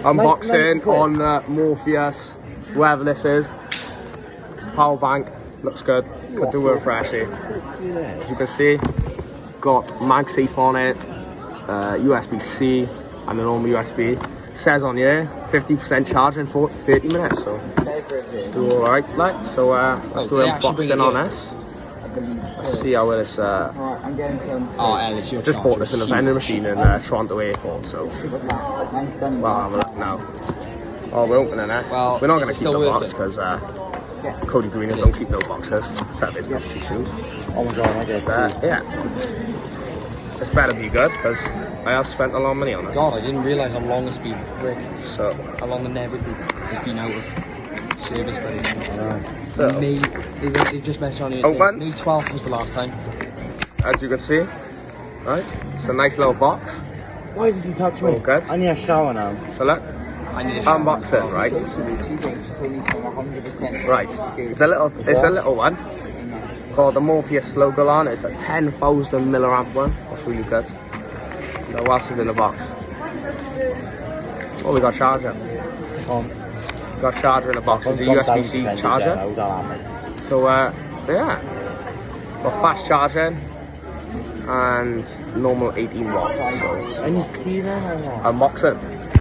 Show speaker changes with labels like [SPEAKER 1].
[SPEAKER 1] Unboxing on the Morpheus, whatever this is. Power bank, looks good. Could do with a freshie. As you can see, got MagSafe on it, USB-C and a normal USB. Says on here 50% charge in 30 minutes, so do alright. Like, so let's do an unboxing on this. Let's see how this. Just bought this in a vending machine in Toronto Airport, so we'll have a look now. Oh, we're opening it. Well, we're not going to keep the box because Cody Green don't keep no boxes. Except his Gucci shoes.
[SPEAKER 2] Oh my god, I get that.
[SPEAKER 1] Yeah. This better be good because I have spent a lot of money on it.
[SPEAKER 2] God, I didn't realise how long it's been.
[SPEAKER 1] So
[SPEAKER 2] how long the Never Group has been out of service, buddy.
[SPEAKER 1] So
[SPEAKER 2] May, they just mentioned on here. May 12th was the last time.
[SPEAKER 1] As you can see, right? It's a nice little box.
[SPEAKER 2] Why did he touch me?
[SPEAKER 1] All good.
[SPEAKER 2] I need a shower now.
[SPEAKER 1] So look, unboxing, right? Right. It's a little one called the Morpheus logo on. It's a 10,000 milliamp one. That's really good. So what else is in the box? Oh, we got a charger. Got a charger in the box. It's a USB-C charger. So yeah, got fast charging and normal 18 watts. So
[SPEAKER 2] I need to see that.
[SPEAKER 1] unboxing.